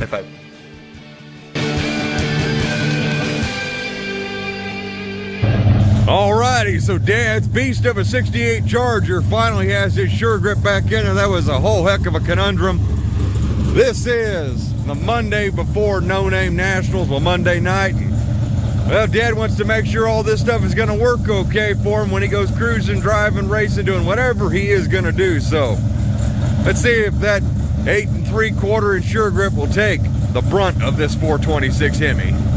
High five. Alrighty, so Dad's beast of a 68 Charger finally has his Suregrip back in, and that was a whole heck of a conundrum. This is the Monday before No Name Nationals, well, Monday night. And, well, Dad wants to make sure all this stuff is going to work okay for him when he goes cruising, driving, racing, doing whatever he is going to do. So let's see if that 8 3/4 inch Suregrip will take the brunt of this 426 Hemi.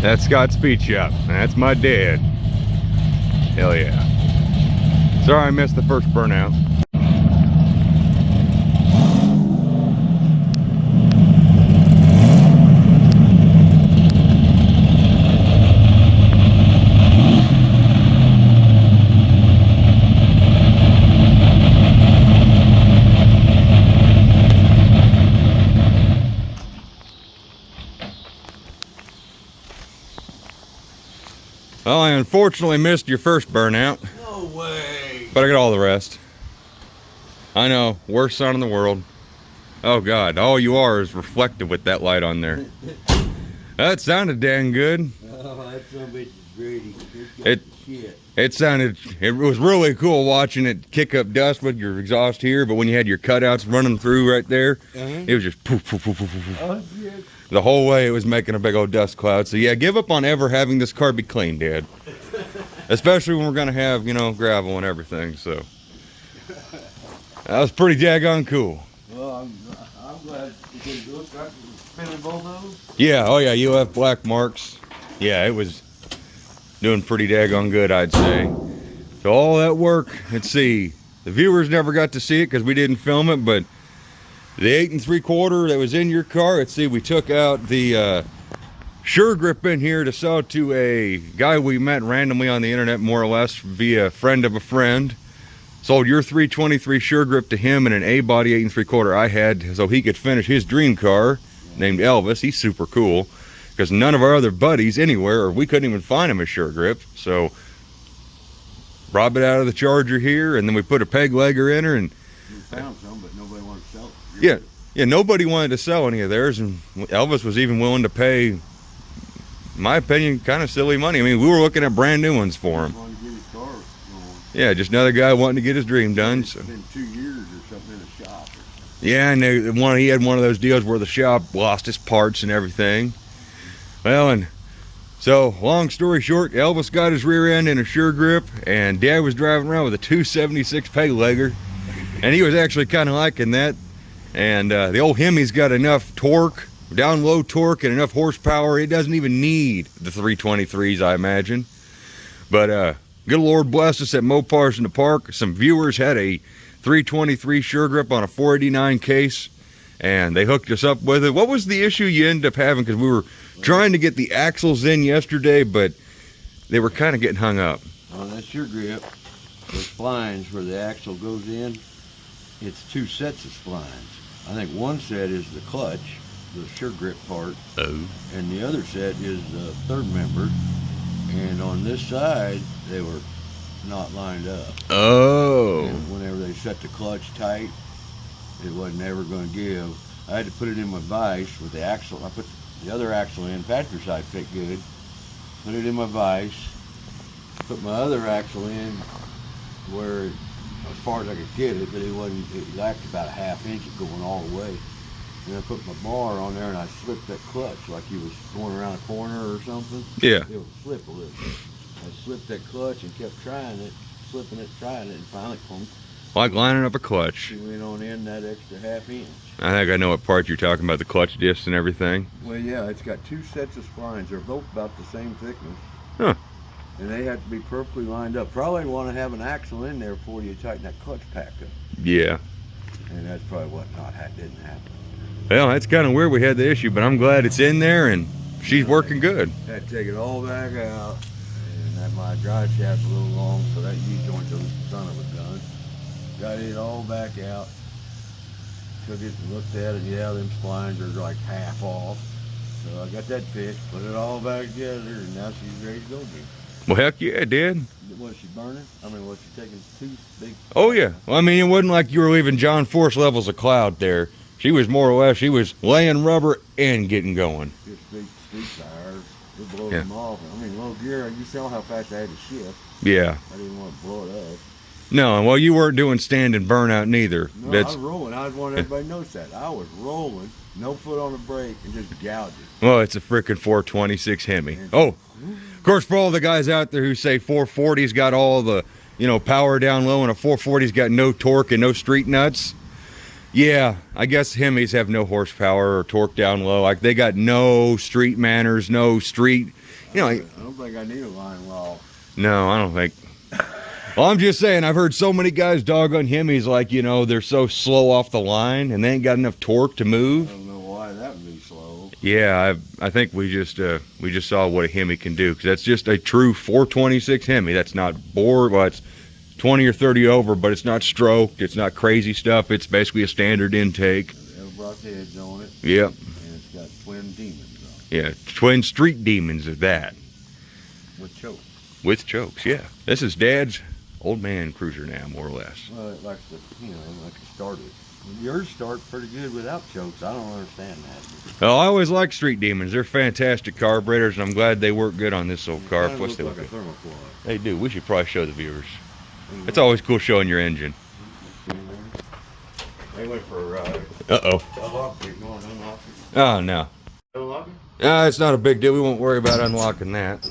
That's Scott's Speed Shop. That's my dad. Hell yeah. Sorry I missed the first burnout. Well, I unfortunately missed your first burnout. No way. But I got all the rest. I know, worst sun in the world. Oh God, all you are is reflective with that light on there. That sounded dang good. Oh, that son of a bitch is gritty. It was really cool watching it kick up dust with your exhaust here, but when you had your cutouts running through right there, it was just poof, poof, poof, poof, poof. Oh, shit. The whole way it was making a big old dust cloud. So yeah, give up on ever having this car be clean, Dad. Especially when we're gonna have, you know, gravel and everything, so. That was pretty daggone cool. Well, I'm glad because it looks like spinning both of them. Yeah, oh yeah, you left black marks. Yeah, it was doing pretty daggone good, I'd say. So all that work, let's see. The viewers never got to see it because we didn't film it, but the 8 3/4 that was in your car, let's see, we took out the Suregrip in here to sell to a guy we met randomly on the internet, more or less, via friend of a friend. Sold your 323 Suregrip to him and an A-body 8 3/4 I had so he could finish his dream car, named Elvis. He's super cool, because none of our other buddies anywhere, or we couldn't even find him a Suregrip. So, rob it out of the Charger here, and then we put a peg legger in her, and we found some, but nobody wanted to sell it. Yeah, nobody wanted to sell any of theirs, and Elvis was even willing to pay, in my opinion, kind of silly money. I mean, we were looking at brand new ones for him. Yeah, just another guy wanting to get his dream done. So. It's been 2 years or something in a shop. Yeah, and he had one of those deals where the shop lost his parts and everything. Well, and so long story short, Elvis got his rear end in a Suregrip, and Dad was driving around with a 276 peg legger, and he was actually kind of liking that. And the old Hemi's got enough torque, down low torque, and enough horsepower. It doesn't even need the 323s, I imagine. But good Lord bless us at Mopars in the Park. Some viewers had a 323 Suregrip on a 489 case, and they hooked us up with it. What was the issue you ended up having? Because we were trying to get the axles in yesterday, but they were kind of getting hung up. On that Suregrip, the splines where the axle goes in, it's 2 sets of splines. I think one set is the clutch, the Suregrip part, and the other set is the third member. And on this side, they were not lined up. Oh. And whenever they set the clutch tight, it wasn't ever going to give. I had to put it in my vise with the axle. I put the other axle in, passenger side fit good. Put it in my vise. Put my other axle in where, as far as I could get it, but it lacked about a ½ inch of going all the way. And I put my bar on there and I slipped that clutch like you was going around a corner or something. Yeah. It would slip a little bit. I slipped that clutch and kept trying it, slipping it, trying it, and finally, like lining up a clutch. She went on in that extra ½ inch. I think I know what part you're talking about, the clutch discs and everything. Well, yeah, it's got 2 sets of splines. They're both about the same thickness. Huh. And they have to be perfectly lined up. Probably want to have an axle in there before you tighten that clutch pack up. Yeah. And that's probably what didn't happen. Well, that's kind of weird we had the issue, but I'm glad it's in there and she's working good. Had to take it all back out. And that my drive shaft's a little long, so that U-joint's a son of a gun. Got it all back out. Took it and looked at it. Yeah, them splines are like half off. So I got that fixed, put it all back together, and now she's ready to go again. Well, heck yeah, it did. Was she burning? I mean, was she taking 2 big... Oh, yeah. Well, I mean, it wasn't like you were leaving John Force levels of cloud there. She was more or less, she was laying rubber and getting going. Just big street tires. It blows them off. I mean, low gear, you saw how fast I had to shift. Yeah. I didn't want to blow it up. No, well, you weren't doing standing burnout neither. No, I was rolling. I want everybody to notice that. I was rolling, no foot on the brake, and just gouging. Well, it's a freaking 426 Hemi. Oh, of course, for all the guys out there who say 440's got all the, power down low and a 440's got no torque and no street nuts. Yeah, I guess Hemis have no horsepower or torque down low. Like, they got no street manners, no street, I don't think I need a line wall. No, I don't think. Well, I'm just saying, I've heard so many guys dog on Hemis like, they're so slow off the line and they ain't got enough torque to move. I don't know why that would be slow. Yeah, I think we just saw what a Hemi can do, because that's just a true 426 Hemi. That's not bored. Well, it's 20 or 30 over, but it's not stroked. It's not crazy stuff. It's basically a standard intake. Brought heads on it. Yep. And it's got twin demons on it. Yeah, twin street demons of that. With chokes. With chokes, yeah. This is Dad's old man cruiser now, more or less. Well, it likes to, you know, like it started. Yours start pretty good without chokes. I don't understand that. Oh, I always like Street Demons. They're fantastic carburetors, and I'm glad they work good on this old car. Plus, they look like a thermocline. They do. We should probably show the viewers. It's always cool showing your engine. They went for Uh-oh. unlock it. You want to unlock it? Oh, no. Unlock it? It's not a big deal. We won't worry about unlocking that.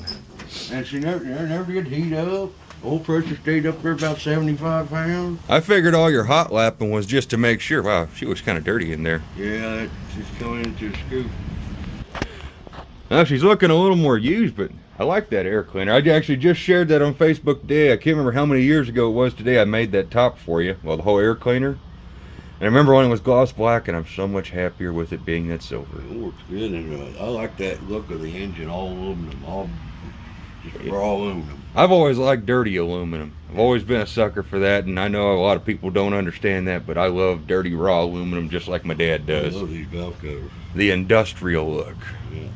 And she never get heat up. Oil pressure stayed up there about 75 pounds. I figured all your hot lapping was just to make sure. Wow, she was kind of dirty in there. Yeah, it's just going into the scoop. Now she's looking a little more used, but I like that air cleaner. I actually just shared that on Facebook today. I can't remember how many years ago it was today I made that top for you. Well, the whole air cleaner. And I remember when it was gloss black, and I'm so much happier with it being that silver. It works good, and I like that look of the engine, all aluminum, all just raw aluminum. I've always liked dirty aluminum. I've always been a sucker for that, and I know a lot of people don't understand that, but I love dirty raw aluminum just like my dad does. I love these valve covers. The industrial look. Yeah.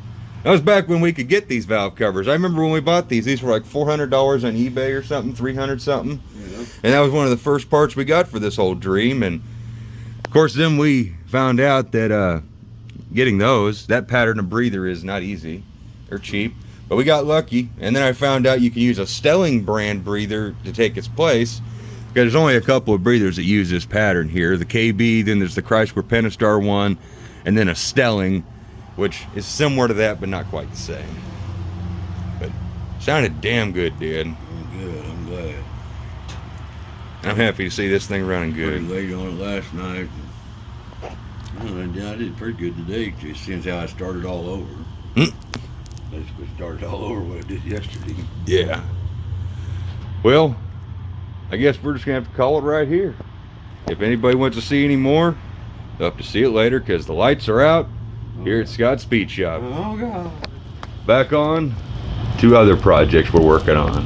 That was back when we could get these valve covers. I remember when we bought these were like $400 on eBay or something, 300 something. Yeah. And that was one of the first parts we got for this whole dream. And of course, then we found out that getting those, that pattern of breather is not easy. They're cheap. But we got lucky, and then I found out you can use a Stelling brand breather to take its place, because there's only a couple of breathers that use this pattern here. The KB, then there's the Chrysler Pentastar one, and then a Stelling, which is similar to that, but not quite the same. But sounded damn good, Dad. I'm good, I'm glad. I'm happy to see this thing running Pretty good. late on it last night. Well, I did pretty good today, just since how I started all over. Basically started all over what I did yesterday. Yeah. Well, I guess we're just going to have to call it right here. If anybody wants to see any more, they'll have to see it later, because the lights are out here at Scott's Speed Shop. Oh, God. Back on to other projects we're working on.